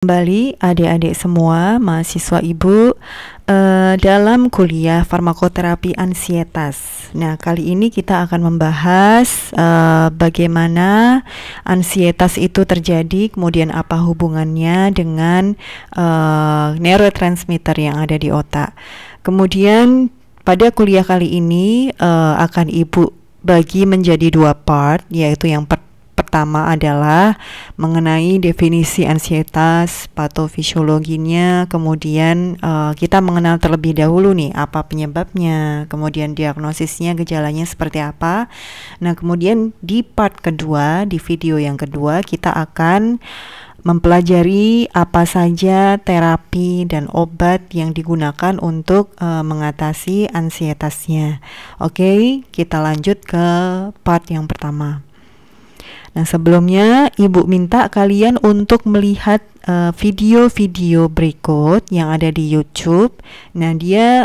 Kembali adik-adik semua, mahasiswa ibu dalam kuliah farmakoterapi ansietas. Nah, kali ini kita akan membahas bagaimana ansietas itu terjadi, kemudian apa hubungannya dengan neurotransmitter yang ada di otak. Kemudian pada kuliah kali ini akan ibu bagi menjadi dua part, yaitu yang pertama adalah mengenai definisi ansietas, patofisiologinya, kemudian kita mengenal terlebih dahulu nih apa penyebabnya, kemudian diagnosisnya, gejalanya seperti apa. Nah, kemudian di part kedua, di video yang kedua, kita akan mempelajari apa saja terapi dan obat yang digunakan untuk mengatasi ansietasnya. Oke, kita lanjut ke part yang pertama. Nah, sebelumnya ibu minta kalian untuk melihat video-video berikut yang ada di YouTube. Nah, dia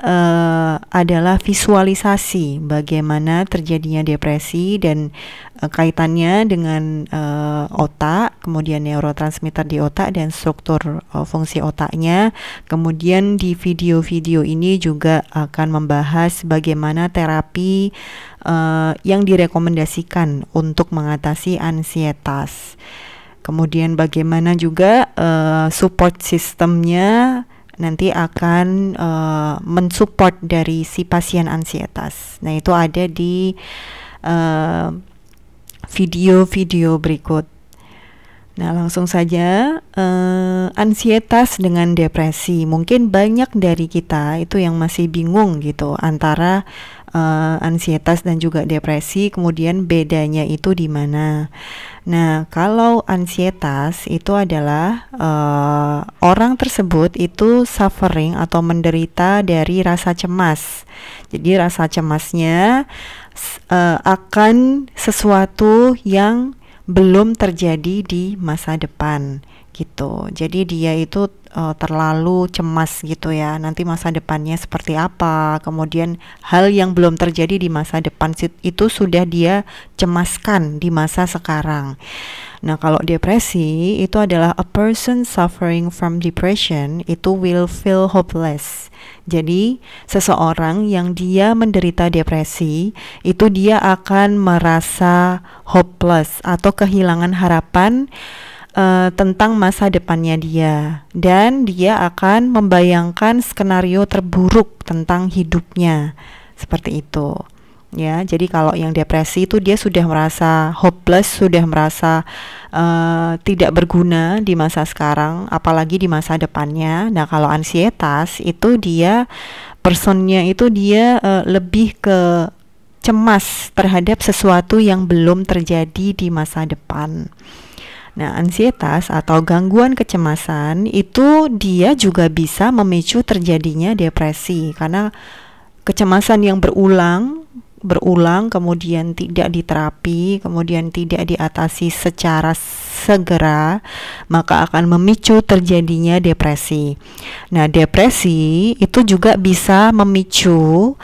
adalah visualisasi bagaimana terjadinya depresi dan kaitannya dengan otak, kemudian neurotransmitter di otak dan struktur fungsi otaknya. Kemudian di video-video ini juga akan membahas bagaimana terapi yang direkomendasikan untuk mengatasi ansietas. Kemudian bagaimana juga support sistemnya nanti akan mensupport dari si pasien ansietas. Nah, itu ada di video-video berikut. Nah, langsung saja, ansietas dengan depresi. Mungkin banyak dari kita itu yang masih bingung gitu antara ansietas dan juga depresi, kemudian bedanya itu di mana. Nah, kalau ansietas itu adalah orang tersebut itu suffering atau menderita dari rasa cemas. Jadi rasa cemasnya akan sesuatu yang belum terjadi di masa depan gitu. Jadi dia itu terlalu cemas gitu ya, nanti masa depannya seperti apa, kemudian hal yang belum terjadi di masa depan itu sudah dia cemaskan di masa sekarang. Nah, kalau depresi itu adalah a person suffering from depression itu will feel hopeless. Jadi seseorang yang dia menderita depresi itu dia akan merasa hopeless atau kehilangan harapan tentang masa depannya dia, dan dia akan membayangkan skenario terburuk tentang hidupnya seperti itu ya. Jadi kalau yang depresi itu dia sudah merasa hopeless, sudah merasa tidak berguna di masa sekarang, apalagi di masa depannya. Nah, kalau ansietas itu dia personnya itu dia lebih ke cemas terhadap sesuatu yang belum terjadi di masa depan. Nah, ansietas atau gangguan kecemasan itu dia juga bisa memicu terjadinya depresi karena kecemasan yang berulang kemudian tidak diterapi, kemudian tidak diatasi secara segera, maka akan memicu terjadinya depresi. Nah, depresi itu juga bisa memicu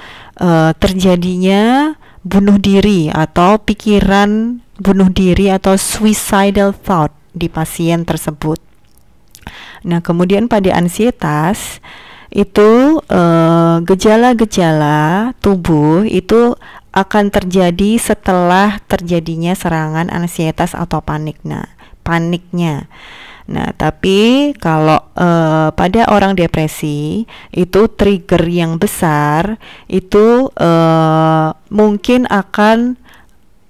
terjadinya bunuh diri atau pikiran bunuh diri atau suicidal thought di pasien tersebut. Nah, kemudian pada ansietas itu gejala-gejala tubuh itu akan terjadi setelah terjadinya serangan ansietas atau paniknya. Nah, tapi kalau pada orang depresi itu trigger yang besar itu mungkin akan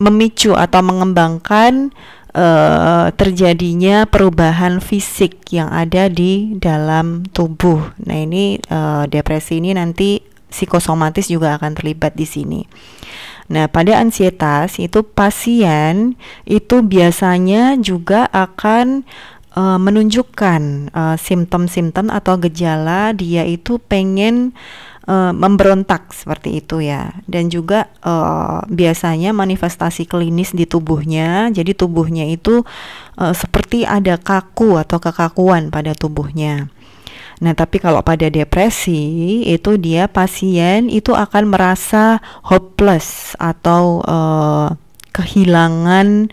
memicu atau mengembangkan terjadinya perubahan fisik yang ada di dalam tubuh. Nah, ini depresi ini nanti psikosomatis juga akan terlibat di sini. Nah, pada ansietas itu pasien itu biasanya juga akan menunjukkan simptom-simptom atau gejala dia itu pengen memberontak seperti itu ya, dan juga biasanya manifestasi klinis di tubuhnya, jadi tubuhnya itu seperti ada kaku atau kekakuan pada tubuhnya. Nah, tapi kalau pada depresi itu dia pasien itu akan merasa hopeless atau kehilangan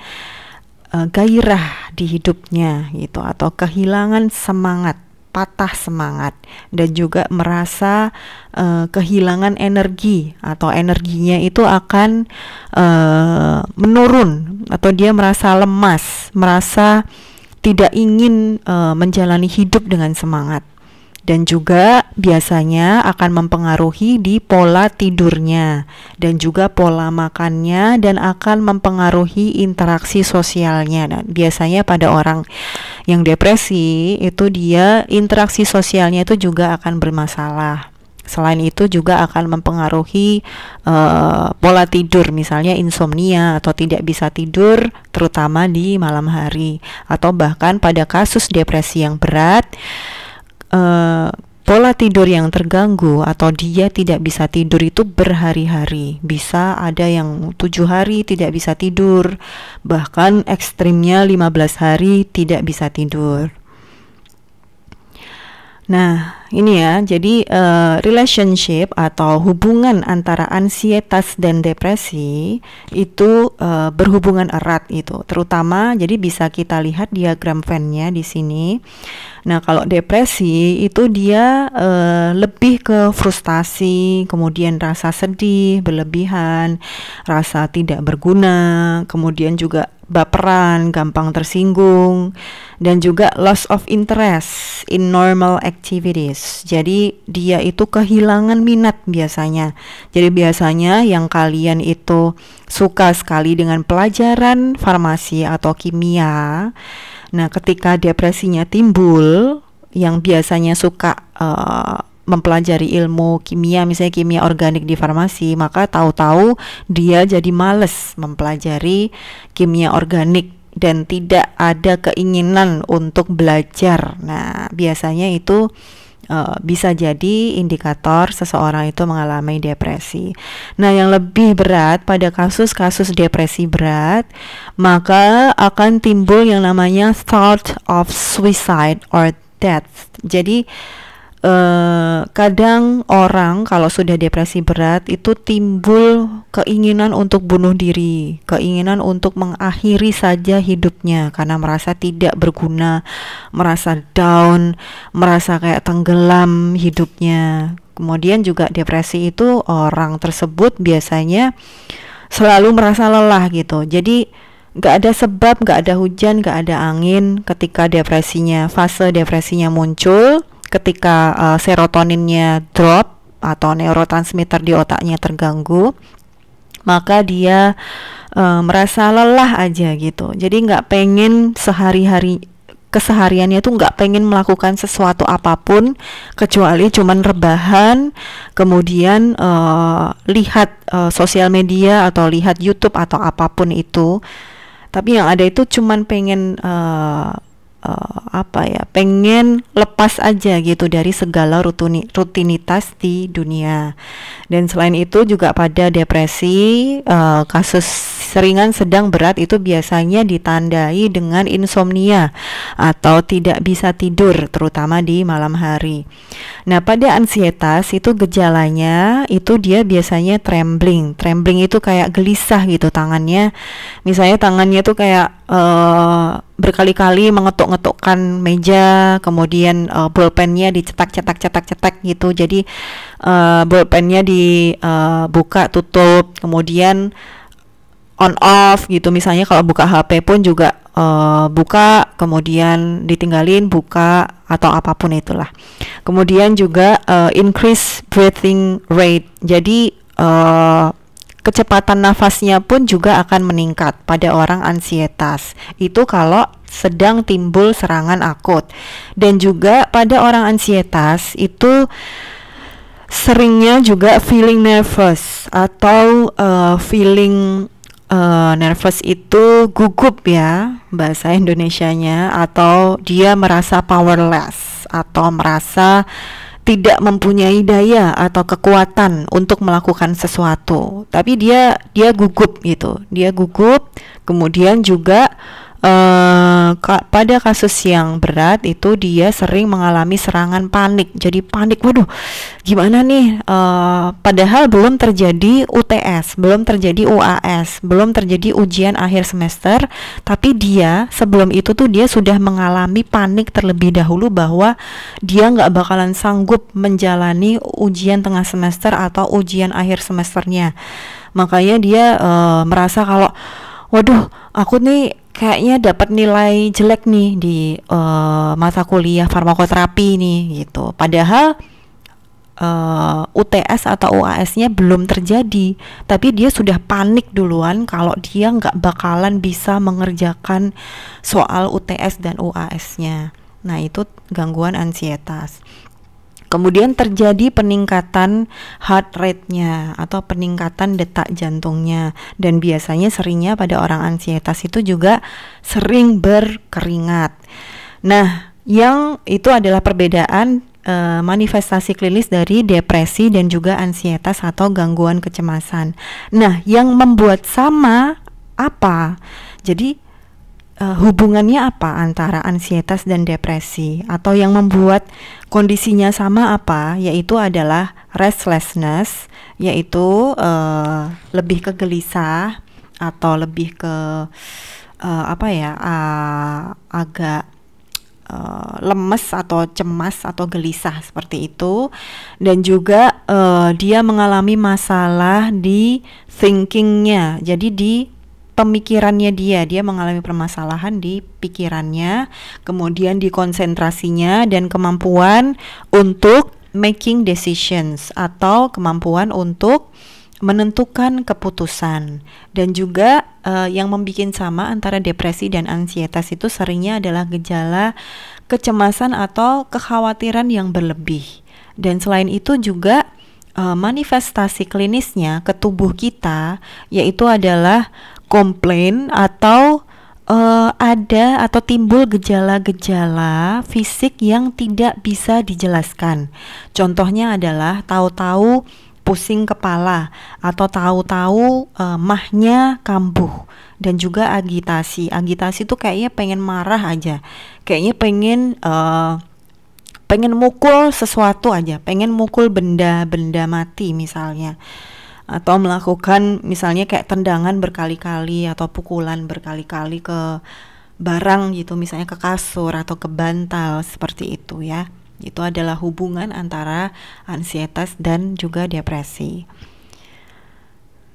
gairah di hidupnya gitu, atau kehilangan semangat, patah semangat, dan juga merasa kehilangan energi, atau energinya itu akan menurun, atau dia merasa lemas, merasa tidak ingin menjalani hidup dengan semangat. Dan juga biasanya akan mempengaruhi di pola tidurnya dan juga pola makannya, dan akan mempengaruhi interaksi sosialnya. Dan biasanya pada orang yang depresi itu dia interaksi sosialnya itu juga akan bermasalah. Selain itu juga akan mempengaruhi pola tidur, misalnya insomnia atau tidak bisa tidur terutama di malam hari, atau bahkan pada kasus depresi yang berat, pola tidur yang terganggu atau dia tidak bisa tidur itu berhari-hari. Bisa ada yang 7 hari tidak bisa tidur, bahkan ekstrimnya 15 hari tidak bisa tidur. Nah, ini ya, jadi relationship atau hubungan antara ansietas dan depresi itu berhubungan erat itu. Terutama, jadi bisa kita lihat diagram Venn-nya di sini. Nah, kalau depresi itu dia lebih ke frustasi, kemudian rasa sedih berlebihan, rasa tidak berguna, kemudian juga baperan, gampang tersinggung, dan juga loss of interest in normal activities. Jadi dia itu kehilangan minat biasanya. Jadi biasanya yang kalian itu suka sekali dengan pelajaran farmasi atau kimia, nah ketika depresinya timbul, yang biasanya suka mempelajari ilmu kimia, misalnya kimia organik di farmasi, maka tahu-tahu dia jadi males mempelajari kimia organik dan tidak ada keinginan untuk belajar. Nah, biasanya itu bisa jadi indikator seseorang itu mengalami depresi. Nah, yang lebih berat pada kasus-kasus depresi berat, maka akan timbul yang namanya thought of suicide or death. Jadi kadang orang kalau sudah depresi berat itu timbul keinginan untuk bunuh diri, keinginan untuk mengakhiri saja hidupnya karena merasa tidak berguna, merasa down, merasa kayak tenggelam hidupnya. Kemudian juga depresi itu orang tersebut biasanya selalu merasa lelah gitu. Jadi gak ada sebab, gak ada hujan, gak ada angin ketika fase depresinya muncul. Ketika serotoninnya drop atau neurotransmitter di otaknya terganggu, maka dia merasa lelah aja gitu. Jadi nggak pengen kesehariannya tuh nggak pengen melakukan sesuatu apapun kecuali cuman rebahan, kemudian lihat sosial media atau lihat YouTube atau apapun itu. Tapi yang ada itu cuman pengen pengen lepas aja gitu dari segala rutinitas di dunia. Dan selain itu juga pada depresi, kasus ringan, sedang, berat itu biasanya ditandai dengan insomnia atau tidak bisa tidur terutama di malam hari. Nah, pada ansietas itu gejalanya itu dia biasanya trembling itu kayak gelisah gitu tangannya. Misalnya tangannya tuh kayak berkali-kali mengetuk-ngetukkan meja, kemudian bolpennya dicetak gitu. Jadi bolpennya dibuka tutup, kemudian on off gitu. Misalnya kalau buka HP pun juga buka, kemudian ditinggalin, buka, atau apapun itulah. Kemudian juga increase breathing rate. Jadi kecepatan nafasnya pun juga akan meningkat pada orang ansietas. Itu kalau sedang timbul serangan akut. Dan juga pada orang ansietas itu seringnya juga feeling nervous atau feeling nervous itu gugup ya bahasa Indonesianya, atau dia merasa powerless atau merasa tidak mempunyai daya atau kekuatan untuk melakukan sesuatu, tapi dia gugup gitu. Dia gugup, kemudian juga pada kasus yang berat itu dia sering mengalami serangan panik. Jadi panik, waduh, gimana nih? Padahal belum terjadi UTS, belum terjadi UAS, belum terjadi ujian akhir semester, tapi dia sebelum itu tuh dia sudah mengalami panik terlebih dahulu bahwa dia nggak bakalan sanggup menjalani ujian tengah semester atau ujian akhir semesternya. Makanya dia merasa kalau, waduh, aku nih kayaknya dapat nilai jelek nih di mata kuliah farmakoterapi nih gitu. Padahal UTS atau UAS-nya belum terjadi, tapi dia sudah panik duluan kalau dia nggak bakalan bisa mengerjakan soal UTS dan UAS-nya. Nah, itu gangguan ansietas. Kemudian terjadi peningkatan heart rate-nya atau peningkatan detak jantungnya, dan biasanya seringnya pada orang ansietas itu juga sering berkeringat. Nah, yang itu adalah perbedaan manifestasi klinis dari depresi dan juga ansietas atau gangguan kecemasan. Nah, yang membuat sama apa? Jadi hubungannya apa antara ansietas dan depresi, atau yang membuat kondisinya sama apa, yaitu adalah restlessness, yaitu lebih ke gelisah atau lebih ke agak lemes atau cemas atau gelisah seperti itu. Dan juga dia mengalami masalah di thinkingnya, jadi di pemikirannya dia mengalami permasalahan di pikirannya, kemudian di konsentrasinya dan kemampuan untuk making decisions atau kemampuan untuk menentukan keputusan. Dan juga yang membuat sama antara depresi dan ansietas itu seringnya adalah gejala kecemasan atau kekhawatiran yang berlebih. Dan selain itu juga manifestasi klinisnya ke tubuh kita yaitu adalah komplain atau ada atau timbul gejala-gejala fisik yang tidak bisa dijelaskan. Contohnya adalah tahu-tahu pusing kepala atau tahu-tahu mahnya kambuh, dan juga agitasi. Agitasi tuh kayaknya pengen marah aja, kayaknya pengen mukul sesuatu aja, pengen mukul benda mati misalnya, atau melakukan misalnya kayak tendangan berkali-kali atau pukulan berkali-kali ke barang gitu, misalnya ke kasur atau ke bantal seperti itu ya. Itu adalah hubungan antara ansietas dan juga depresi.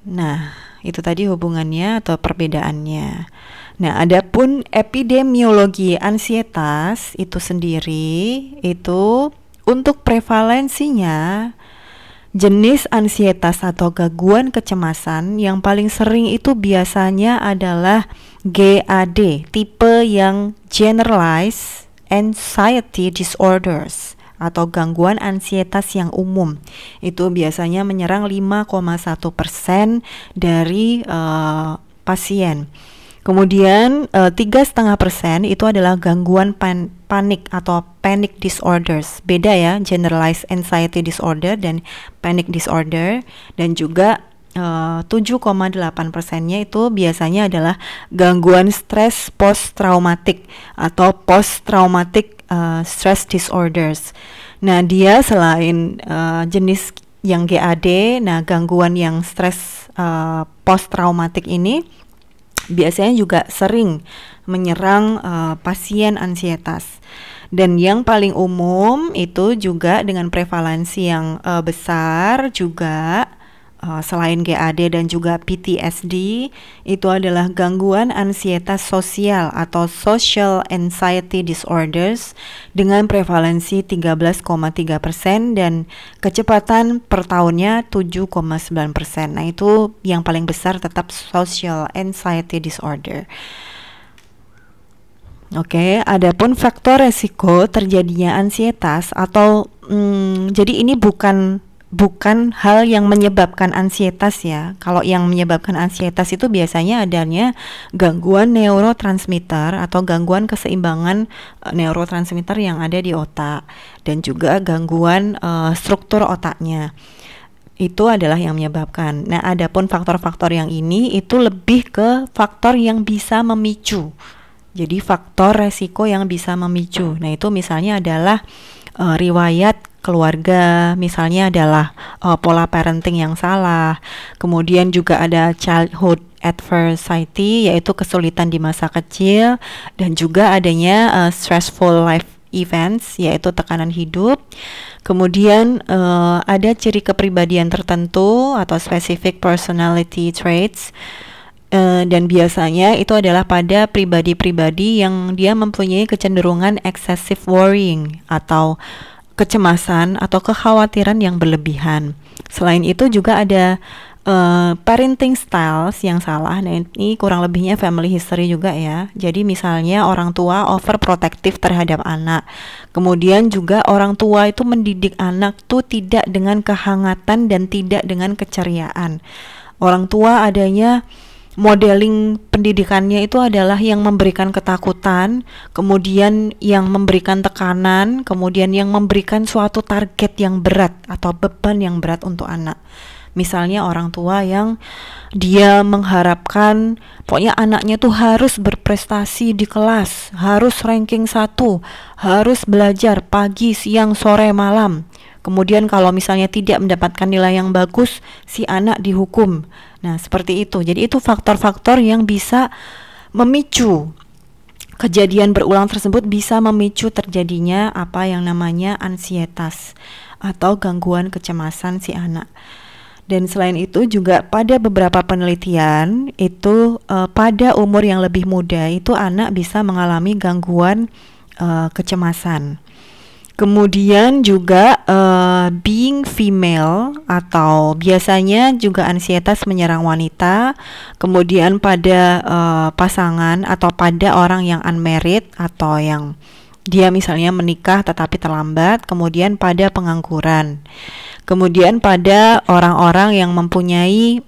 Nah, itu tadi hubungannya atau perbedaannya. Nah, adapun epidemiologi ansietas itu sendiri, itu untuk prevalensinya, jenis ansietas atau gangguan kecemasan yang paling sering itu biasanya adalah GAD, tipe yang generalized anxiety disorders atau gangguan ansietas yang umum. Itu biasanya menyerang 5,1% dari pasien. Kemudian 3,5% itu adalah gangguan panik atau panic disorders. Beda ya, generalized anxiety disorder dan panic disorder. Dan juga 7,8%-nya itu biasanya adalah gangguan stres post-traumatik atau post-traumatic stress disorders. Nah, dia selain jenis yang GAD, nah gangguan yang stres post-traumatik ini biasanya juga sering menyerang pasien ansietas. Dan yang paling umum itu juga dengan prevalensi yang besar juga selain GAD dan juga PTSD, itu adalah gangguan ansietas sosial atau social anxiety disorders dengan prevalensi 13,3% dan kecepatan per tahunnya 7,9%. Nah, itu yang paling besar tetap social anxiety disorder. Oke, adapun faktor resiko terjadinya ansietas atau jadi ini bukan hal yang menyebabkan ansietas ya. Kalau yang menyebabkan ansietas itu biasanya adanya gangguan neurotransmitter atau gangguan keseimbangan neurotransmitter yang ada di otak, dan juga gangguan struktur otaknya. Itu adalah yang menyebabkan. Nah, adapun faktor-faktor yang ini itu lebih ke faktor yang bisa memicu. Jadi faktor resiko yang bisa memicu. Nah, itu misalnya adalah riwayat keluarga, misalnya adalah pola parenting yang salah. Kemudian juga ada childhood adversity, yaitu kesulitan di masa kecil, dan juga adanya stressful life events, yaitu tekanan hidup. Kemudian ada ciri kepribadian tertentu atau specific personality traits. Dan biasanya itu adalah pada pribadi-pribadi yang dia mempunyai kecenderungan excessive worrying atau kecemasan atau kekhawatiran yang berlebihan. Selain itu juga ada parenting styles yang salah. Nah, ini kurang lebihnya family history juga ya. Jadi misalnya orang tua overprotective terhadap anak. Kemudian juga orang tua itu mendidik anak tuh tidak dengan kehangatan dan tidak dengan keceriaan. Orang tua adanya modeling pendidikannya itu adalah yang memberikan ketakutan, kemudian yang memberikan tekanan, kemudian yang memberikan suatu target yang berat atau beban yang berat untuk anak. Misalnya orang tua yang dia mengharapkan pokoknya anaknya tuh harus berprestasi di kelas, harus ranking 1, harus belajar pagi, siang, sore, malam. Kemudian kalau misalnya tidak mendapatkan nilai yang bagus, si anak dihukum. Nah, seperti itu. Jadi itu faktor-faktor yang bisa memicu kejadian berulang tersebut, bisa memicu terjadinya apa yang namanya ansietas atau gangguan kecemasan si anak. Dan selain itu juga pada beberapa penelitian itu pada umur yang lebih muda itu anak bisa mengalami gangguan kecemasan. Kemudian juga being female atau biasanya juga ansietas menyerang wanita. Kemudian pada pasangan atau pada orang yang unmarried atau yang dia misalnya menikah tetapi terlambat. Kemudian pada pengangguran. Kemudian pada orang-orang yang mempunyai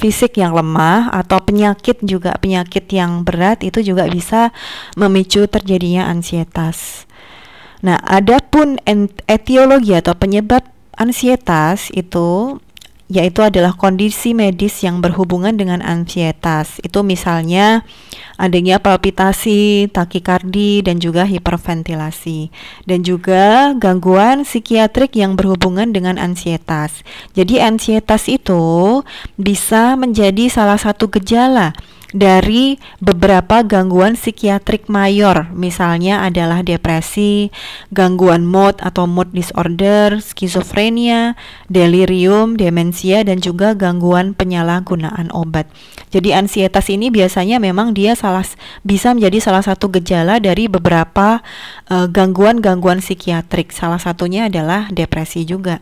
fisik yang lemah atau penyakit juga, penyakit yang berat itu juga bisa memicu terjadinya ansietas. Nah, adapun etiologi atau penyebab ansietas itu yaitu adalah kondisi medis yang berhubungan dengan ansietas. Itu misalnya adanya palpitasi, takikardi, dan juga hiperventilasi. Dan juga gangguan psikiatrik yang berhubungan dengan ansietas. Jadi ansietas itu bisa menjadi salah satu gejala dari beberapa gangguan psikiatrik mayor, misalnya adalah depresi, gangguan mood atau mood disorder, skizofrenia, delirium, demensia, dan juga gangguan penyalahgunaan obat. Jadi ansietas ini biasanya memang dia bisa menjadi salah satu gejala dari beberapa gangguan-gangguan psikiatrik. Salah satunya adalah depresi juga.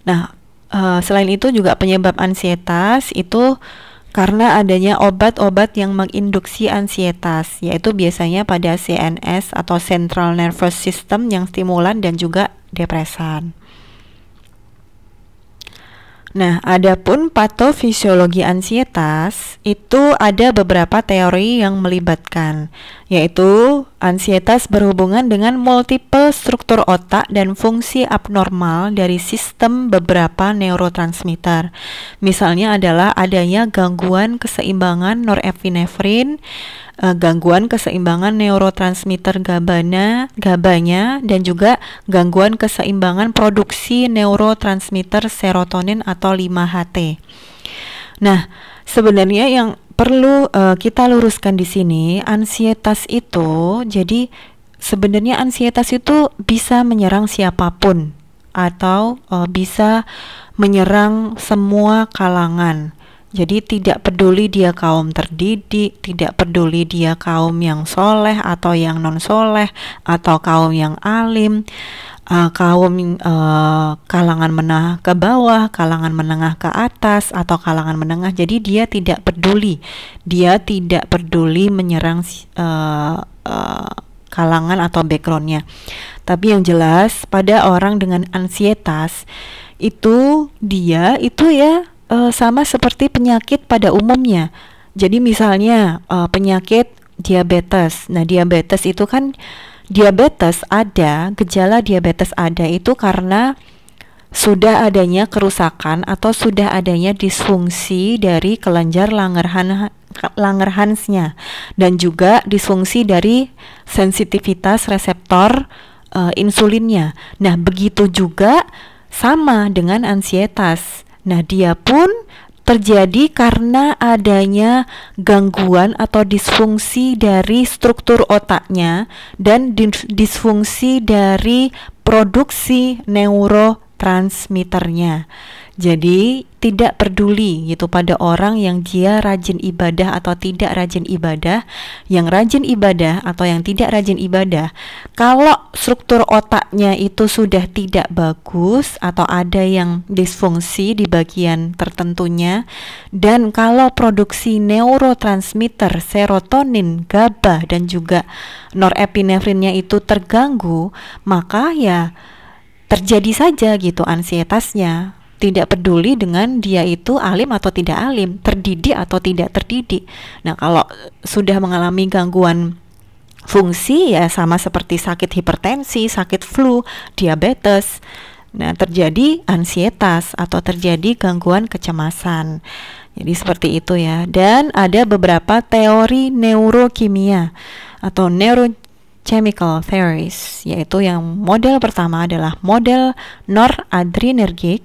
Nah, selain itu juga penyebab ansietas itu karena adanya obat-obat yang menginduksi ansietas, yaitu biasanya pada CNS atau Central Nervous System yang stimulan dan juga depresan. Nah, adapun patofisiologi ansietas itu ada beberapa teori yang melibatkan, yaitu ansietas berhubungan dengan multiple struktur otak dan fungsi abnormal dari sistem beberapa neurotransmitter. Misalnya adalah adanya gangguan keseimbangan norepinefrin, gangguan keseimbangan neurotransmitter GABAnya, dan juga gangguan keseimbangan produksi neurotransmitter serotonin atau 5-HT. Nah, sebenarnya yang perlu kita luruskan di sini, ansietas itu, jadi sebenarnya ansietas itu bisa menyerang siapapun atau bisa menyerang semua kalangan. Jadi tidak peduli dia kaum terdidik, tidak peduli dia kaum yang soleh atau yang non soleh, atau kaum yang alim, kaum kalangan menengah ke bawah, kalangan menengah ke atas, atau kalangan menengah. Jadi dia tidak peduli menyerang kalangan atau backgroundnya. Tapi yang jelas pada orang dengan ansietas itu dia itu ya sama seperti penyakit pada umumnya. Jadi misalnya penyakit diabetes. Nah, diabetes itu kan gejala diabetes ada itu karena sudah adanya kerusakan atau sudah adanya disfungsi dari kelenjar Langerhansnya, dan juga disfungsi dari sensitivitas reseptor insulinnya. Nah, begitu juga sama dengan ansietas. Nah, dia pun terjadi karena adanya gangguan atau disfungsi dari struktur otaknya dan disfungsi dari produksi neurotransmitternya. Jadi tidak peduli gitu pada orang yang dia rajin ibadah atau tidak rajin ibadah, yang rajin ibadah atau yang tidak rajin ibadah, kalau struktur otaknya itu sudah tidak bagus atau ada yang disfungsi di bagian tertentunya, dan kalau produksi neurotransmitter serotonin, GABA dan juga norepinefrinnya itu terganggu, maka ya terjadi saja gitu ansietasnya. Tidak peduli dengan dia itu alim atau tidak alim, terdidik atau tidak terdidik. Nah, kalau sudah mengalami gangguan fungsi ya sama seperti sakit hipertensi, sakit flu, diabetes. Nah, terjadi ansietas atau terjadi gangguan kecemasan. Jadi seperti itu ya. Dan ada beberapa teori neurokimia atau neurochemical theories, yaitu yang model pertama adalah model noradrenergic.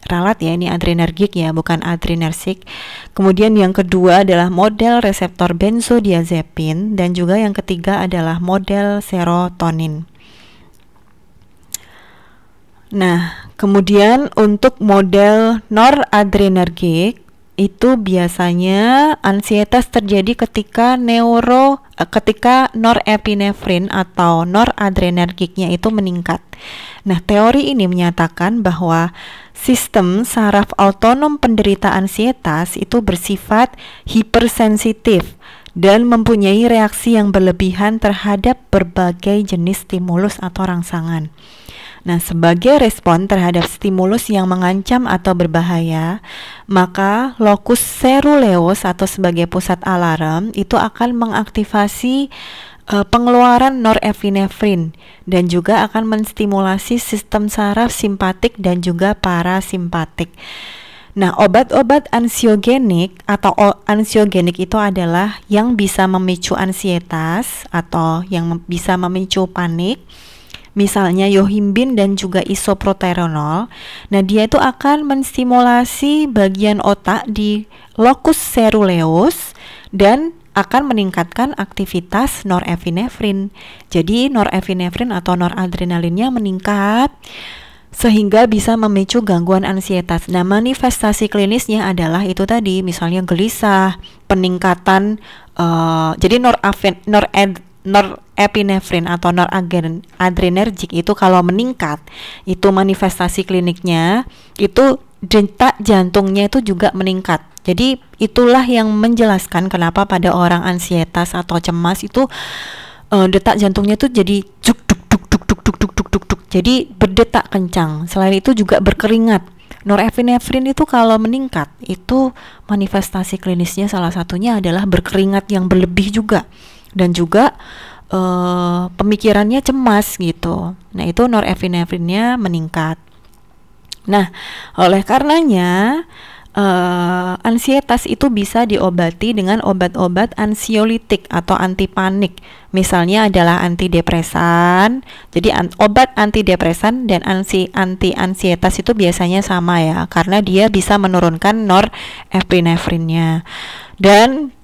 Ralat ya, ini adrenergik ya, bukan adrenergic. Kemudian yang kedua adalah model reseptor benzodiazepin, dan juga yang ketiga adalah model serotonin. Nah, kemudian untuk model noradrenergik itu biasanya ansietas terjadi ketika norepinefrin atau noradrenergiknya itu meningkat. Nah, teori ini menyatakan bahwa sistem saraf autonom penderita ansietas itu bersifat hipersensitif dan mempunyai reaksi yang berlebihan terhadap berbagai jenis stimulus atau rangsangan. Nah, sebagai respon terhadap stimulus yang mengancam atau berbahaya, maka locus ceruleus atau sebagai pusat alarm itu akan mengaktifasi pengeluaran norepinefrin dan juga akan menstimulasi sistem saraf simpatik dan juga parasimpatik. Nah, obat-obat ansiogenik atau ansiogenik itu adalah yang bisa memicu ansietas atau yang bisa memicu panik. Misalnya yohimbin dan juga isoproterenol. Nah, dia itu akan menstimulasi bagian otak di locus ceruleus dan akan meningkatkan aktivitas norepinefrin. Jadi norepinefrin atau noradrenalinnya meningkat sehingga bisa memicu gangguan ansietas. Nah, manifestasi klinisnya adalah itu tadi, misalnya gelisah, peningkatan jadi norepinefrin atau noradrenergik itu kalau meningkat, itu manifestasi kliniknya itu detak jantungnya itu juga meningkat. Jadi itulah yang menjelaskan kenapa pada orang ansietas atau cemas itu detak jantungnya itu jadi juk duk duk duk duk duk duk duk duk duk. Jadi berdetak kencang. Selain itu juga berkeringat. Norepinefrin itu kalau meningkat, itu manifestasi klinisnya salah satunya adalah berkeringat yang berlebih juga. Dan juga pemikirannya cemas gitu. Nah, itu norepinefrinnya meningkat. Nah, oleh karenanya ansietas itu bisa diobati dengan obat-obat ansiolitik atau antipanik. Misalnya adalah antidepresan. Jadi obat antidepresan dan anti-ansietas itu biasanya sama ya, karena dia bisa menurunkan norepinefrinnya. Dan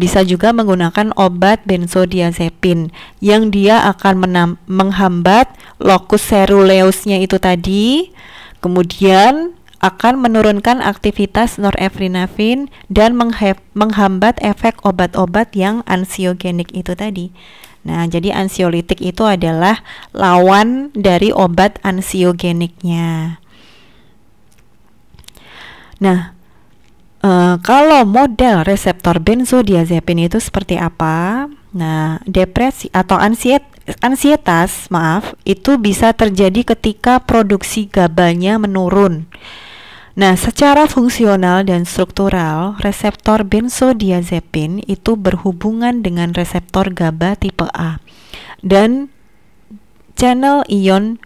bisa juga menggunakan obat benzodiazepin yang dia akan menghambat locus ceruleusnya itu tadi, kemudian akan menurunkan aktivitas norepinefrin dan menghambat efek obat-obat yang ansiogenik itu tadi. Nah, jadi ansiolitik itu adalah lawan dari obat ansiogeniknya. Nah, kalau model reseptor benzodiazepin itu seperti apa? Nah, depresi atau ansietas, itu bisa terjadi ketika produksi GABA-nya menurun. Nah, secara fungsional dan struktural, reseptor benzodiazepin itu berhubungan dengan reseptor GABA tipe A dan channel ion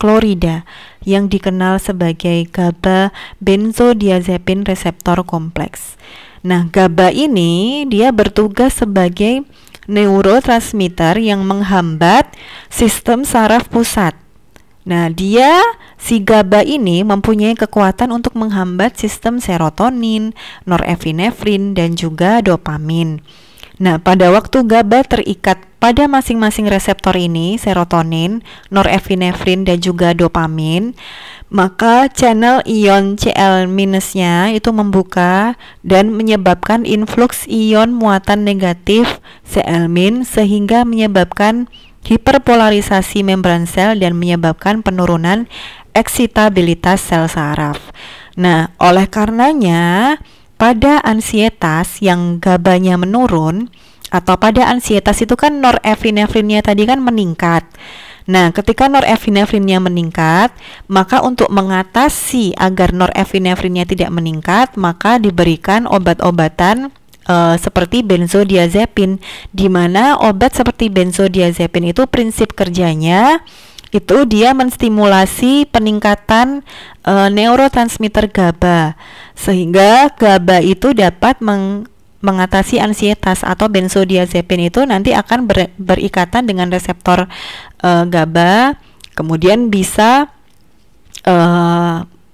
klorida yang dikenal sebagai GABA benzodiazepin reseptor kompleks. Nah, GABA ini dia bertugas sebagai neurotransmitter yang menghambat sistem saraf pusat. Nah, si GABA ini mempunyai kekuatan untuk menghambat sistem serotonin, norepinefrin, dan juga dopamin. Nah, pada waktu GABA terikat pada masing-masing reseptor ini, serotonin, norepinefrin, dan juga dopamin, maka channel ion Cl-nya itu membuka dan menyebabkan influx ion muatan negatif Cl- sehingga menyebabkan hiperpolarisasi membran sel dan menyebabkan penurunan eksitabilitas sel saraf. Nah, oleh karenanya pada ansietas yang GABA-nya menurun, atau pada ansietas itu kan norepinefrinnya tadi kan meningkat. Nah, ketika norepinefrinnya meningkat, maka untuk mengatasi agar norepinefrinnya tidak meningkat, maka diberikan obat-obatan seperti benzodiazepin, di mana obat seperti benzodiazepin itu prinsip kerjanya itu dia menstimulasi peningkatan neurotransmitter GABA, sehingga GABA itu dapat mengatasi ansietas, atau benzodiazepin itu nanti akan berikatan dengan reseptor GABA, kemudian bisa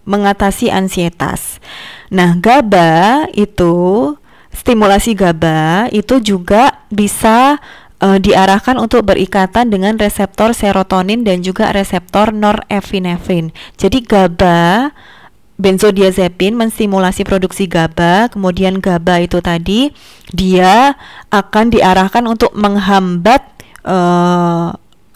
mengatasi ansietas. Nah, GABA itu stimulasi GABA itu juga bisa diarahkan untuk berikatan dengan reseptor serotonin dan juga reseptor norepinefrin. Jadi GABA, benzodiazepin menstimulasi produksi GABA, kemudian GABA itu tadi dia akan diarahkan untuk menghambat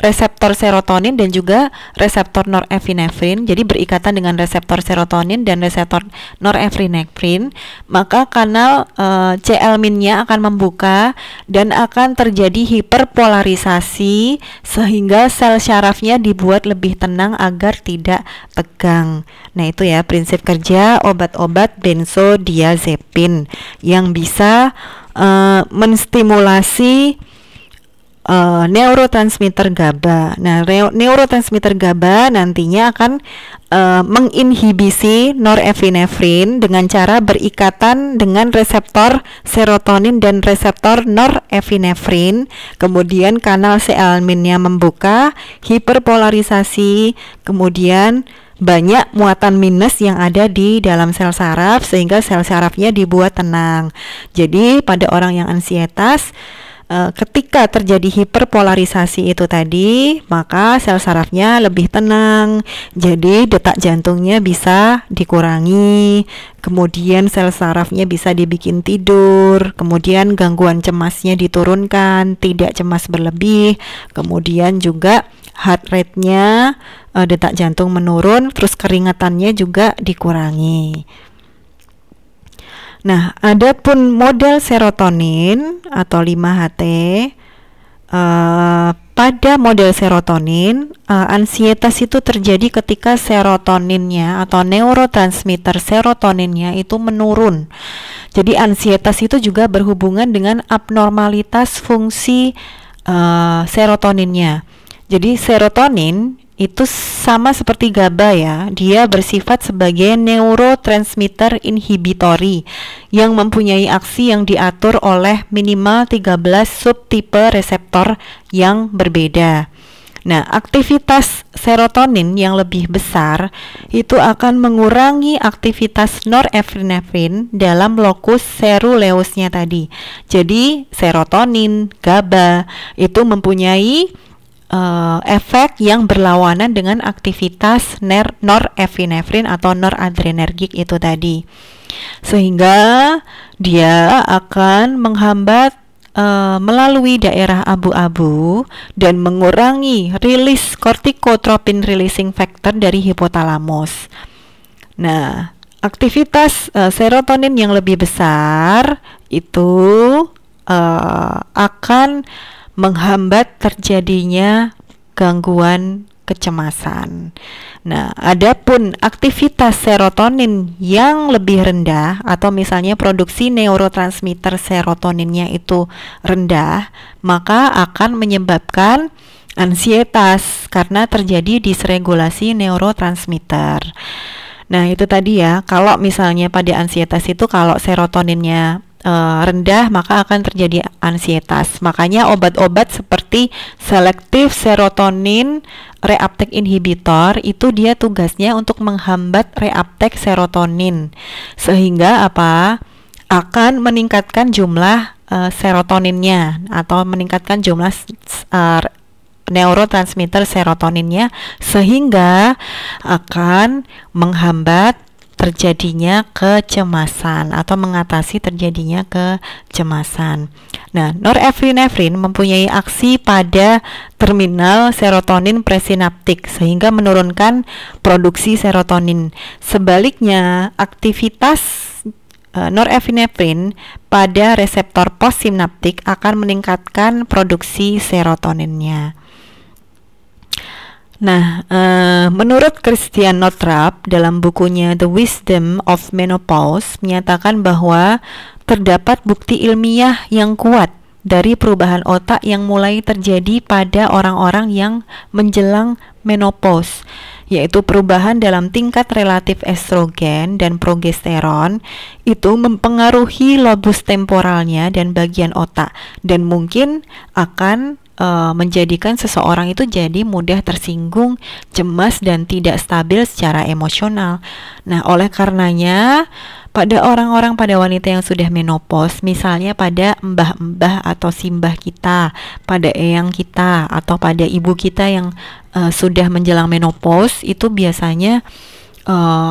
reseptor serotonin dan juga reseptor norepinefrin, jadi berikatan dengan reseptor serotonin dan reseptor norepinefrin, maka kanal Cl-nya akan membuka dan akan terjadi hiperpolarisasi sehingga sel syarafnya dibuat lebih tenang agar tidak tegang. Nah, itu ya prinsip kerja obat-obat benzodiazepin yang bisa menstimulasi neurotransmitter GABA. Nah, neurotransmitter GABA nantinya akan menginhibisi norepinefrin dengan cara berikatan dengan reseptor serotonin dan reseptor norepinefrin. Kemudian kanal Cl-nya membuka, hiperpolarisasi, kemudian banyak muatan minus yang ada di dalam sel saraf sehingga sel sarafnya dibuat tenang. Jadi pada orang yang ansietas, ketika terjadi hiperpolarisasi itu tadi, maka sel sarafnya lebih tenang, jadi detak jantungnya bisa dikurangi, kemudian sel sarafnya bisa dibikin tidur, kemudian gangguan cemasnya diturunkan, tidak cemas berlebih, kemudian juga heart rate-nya, detak jantung menurun, terus keringatannya juga dikurangi. Nah, adapun model serotonin atau 5-HT, pada model serotonin, ansietas itu terjadi ketika serotoninnya atau neurotransmitter serotoninnya itu menurun. Jadi ansietas itu juga berhubungan dengan abnormalitas fungsi serotoninnya. Jadi serotonin itu sama seperti GABA ya, dia bersifat sebagai neurotransmitter inhibitory yang mempunyai aksi yang diatur oleh minimal 13 subtipe reseptor yang berbeda. Nah, aktivitas serotonin yang lebih besar itu akan mengurangi aktivitas norepinefrin dalam lokus ceruleusnya tadi. Jadi serotonin, GABA itu mempunyai efek yang berlawanan dengan aktivitas norepinefrin atau noradrenergik itu tadi, sehingga dia akan menghambat melalui daerah abu-abu dan mengurangi rilis kortikotropin releasing factor dari hipotalamus. Nah, aktivitas serotonin yang lebih besar itu akan menghambat terjadinya gangguan kecemasan. Nah, adapun aktivitas serotonin yang lebih rendah atau misalnya produksi neurotransmitter serotoninnya itu rendah, maka akan menyebabkan ansietas karena terjadi disregulasi neurotransmitter. Nah, itu tadi ya, kalau misalnya pada ansietas itu kalau serotoninnya rendah, maka akan terjadi ansietas. Makanya obat-obat seperti selective serotonin reuptake inhibitor itu dia tugasnya untuk menghambat reuptake serotonin, sehingga apa? Akan meningkatkan jumlah serotoninnya atau meningkatkan jumlah neurotransmitter serotoninnya, sehingga akan menghambat terjadinya kecemasan atau mengatasi terjadinya kecemasan. Nah, norepinefrin mempunyai aksi pada terminal serotonin presinaptik sehingga menurunkan produksi serotonin. Sebaliknya, aktivitas norepinefrin pada reseptor postsinaptik akan meningkatkan produksi serotoninnya. Nah, menurut Christian Northrup dalam bukunya The Wisdom of Menopause menyatakan bahwa terdapat bukti ilmiah yang kuat dari perubahan otak yang mulai terjadi pada orang-orang yang menjelang menopause, yaitu perubahan dalam tingkat relatif estrogen dan progesteron itu mempengaruhi lobus temporalnya dan bagian otak, dan mungkin akan menjadikan seseorang itu jadi mudah tersinggung, cemas, dan tidak stabil secara emosional. Nah, oleh karenanya pada orang-orang, pada wanita yang sudah menopause, misalnya pada mbah-mbah atau simbah kita, pada eyang kita, atau pada ibu kita yang sudah menjelang menopause, itu biasanya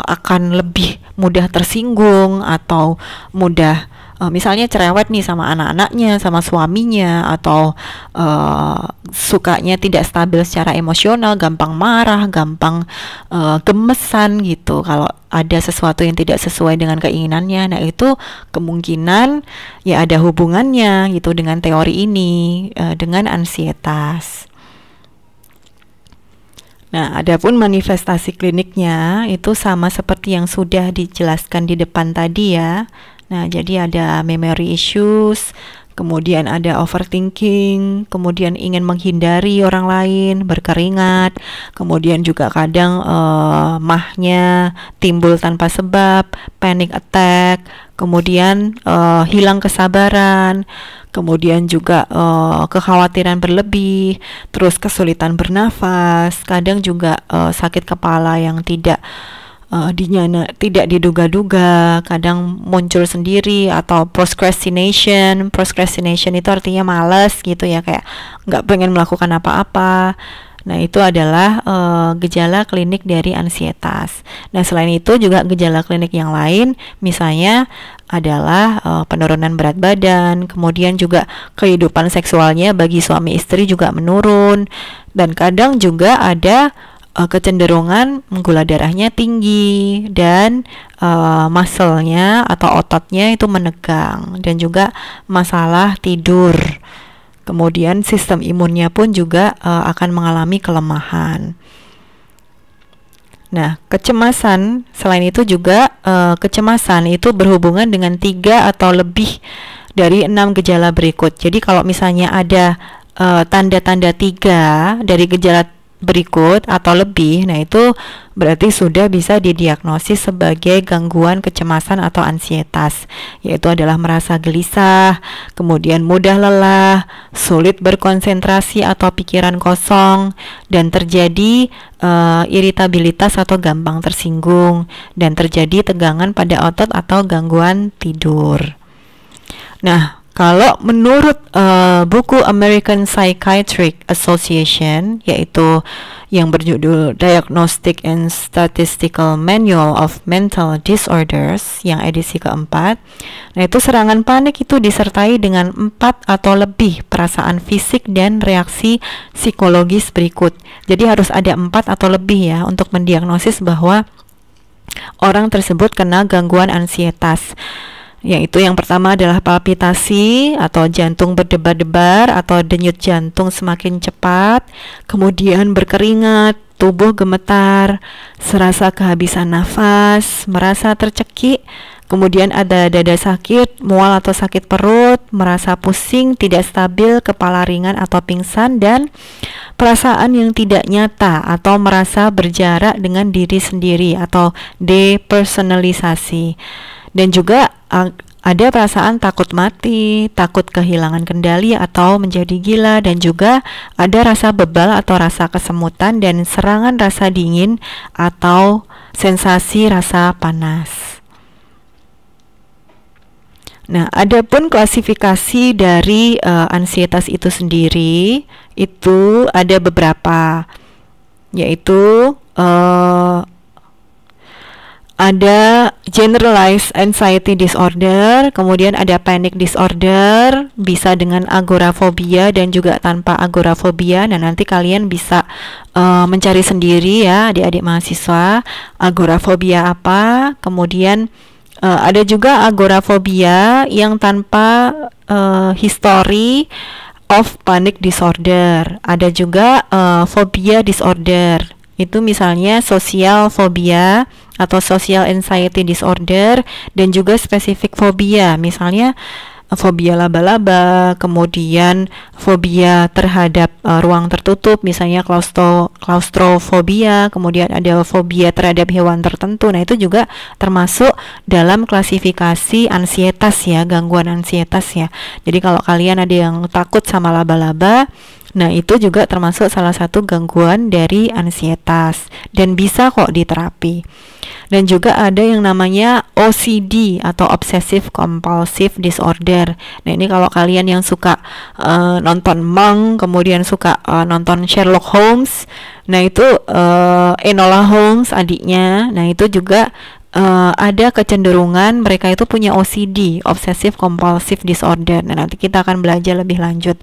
akan lebih mudah tersinggung atau mudah misalnya cerewet nih sama anak-anaknya, sama suaminya, atau sukanya tidak stabil secara emosional, gampang marah, gampang gemesan gitu kalau ada sesuatu yang tidak sesuai dengan keinginannya. Nah, itu kemungkinan ya ada hubungannya gitu dengan teori ini, dengan ansietas. Nah, adapun manifestasi kliniknya itu sama seperti yang sudah dijelaskan di depan tadi ya. Nah, jadi ada memory issues, kemudian ada overthinking, kemudian ingin menghindari orang lain, berkeringat, kemudian juga kadang mahnya timbul tanpa sebab, panic attack, kemudian hilang kesabaran, kemudian juga kekhawatiran berlebih, terus kesulitan bernafas, kadang juga sakit kepala yang tidak diduga-duga, kadang muncul sendiri, atau procrastination itu artinya malas gitu ya, kayak nggak pengen melakukan apa-apa. Nah, itu adalah gejala klinik dari ansietas. Nah, selain itu juga gejala klinik yang lain misalnya adalah penurunan berat badan, kemudian juga kehidupan seksualnya bagi suami istri juga menurun, dan kadang juga ada kecenderungan gula darahnya tinggi dan muscle-nya atau ototnya itu menegang, dan juga masalah tidur. Kemudian sistem imunnya pun juga akan mengalami kelemahan. Nah, kecemasan selain itu juga kecemasan itu berhubungan dengan 3 atau lebih dari 6 gejala berikut. Jadi kalau misalnya ada tanda-tanda 3 dari gejala berikut atau lebih, nah itu berarti sudah bisa didiagnosis sebagai gangguan kecemasan atau ansietas, yaitu adalah merasa gelisah, kemudian mudah lelah, sulit berkonsentrasi atau pikiran kosong, dan terjadi iritabilitas atau gampang tersinggung, dan terjadi tegangan pada otot atau gangguan tidur. Nah, kalau menurut buku American Psychiatric Association, yaitu yang berjudul Diagnostic and Statistical Manual of Mental Disorders yang edisi keempat, nah itu serangan panik itu disertai dengan 4 atau lebih perasaan fisik dan reaksi psikologis berikut. Jadi harus ada 4 atau lebih ya untuk mendiagnosis bahwa orang tersebut kena gangguan ansietas. Yaitu yang pertama adalah palpitasi atau jantung berdebar-debar atau denyut jantung semakin cepat, kemudian berkeringat, tubuh gemetar, serasa kehabisan nafas, merasa tercekik, Kemudian ada dada sakit, mual atau sakit perut, merasa pusing, tidak stabil, kepala ringan atau pingsan, dan perasaan yang tidak nyata atau merasa berjarak dengan diri sendiri atau depersonalisasi. Dan juga ada perasaan takut mati, takut kehilangan kendali atau menjadi gila, dan juga ada rasa bebal atau rasa kesemutan dan serangan rasa dingin atau sensasi rasa panas. Nah, adapun klasifikasi dari ansietas itu sendiri itu ada beberapa, yaitu ada generalized anxiety disorder, kemudian ada panic disorder, bisa dengan agorafobia dan juga tanpa agorafobia. Nah, nanti kalian bisa mencari sendiri ya, adik-adik mahasiswa, agorafobia apa. Kemudian ada juga agorafobia yang tanpa history of panic disorder. Ada juga phobia disorder. Itu misalnya social phobia atau social anxiety disorder, dan juga spesifik fobia, misalnya fobia laba-laba, kemudian fobia terhadap ruang tertutup, misalnya klaustrofobia, kemudian ada fobia terhadap hewan tertentu. Nah, itu juga termasuk dalam klasifikasi ansietas ya, gangguan ansietas ya. Jadi kalau kalian ada yang takut sama laba-laba, nah itu juga termasuk salah satu gangguan dari ansietas dan bisa kok diterapi. Dan juga ada yang namanya OCD atau Obsessive Compulsive Disorder. Nah, ini kalau kalian yang suka nonton Monk, kemudian suka nonton Sherlock Holmes, nah itu Enola Holmes adiknya, nah itu juga ada kecenderungan mereka itu punya OCD, Obsessive Compulsive Disorder. Nah, nanti kita akan belajar lebih lanjut.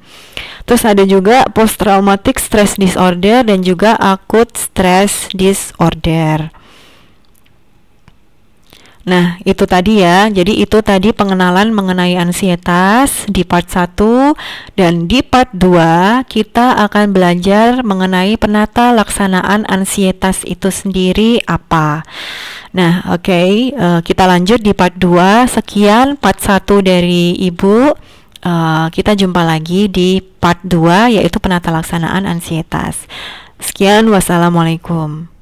Terus ada juga Post Traumatic Stress Disorder dan juga Acute Stress Disorder. Nah, itu tadi ya. Jadi itu tadi pengenalan mengenai ansietas di part 1, dan di part 2 kita akan belajar mengenai penata laksanaan ansietas itu sendiri apa. Nah, oke, kita lanjut di part 2. Sekian part 1 dari Ibu. Kita jumpa lagi di part 2, yaitu penata laksanaan ansietas. Sekian, wassalamualaikum.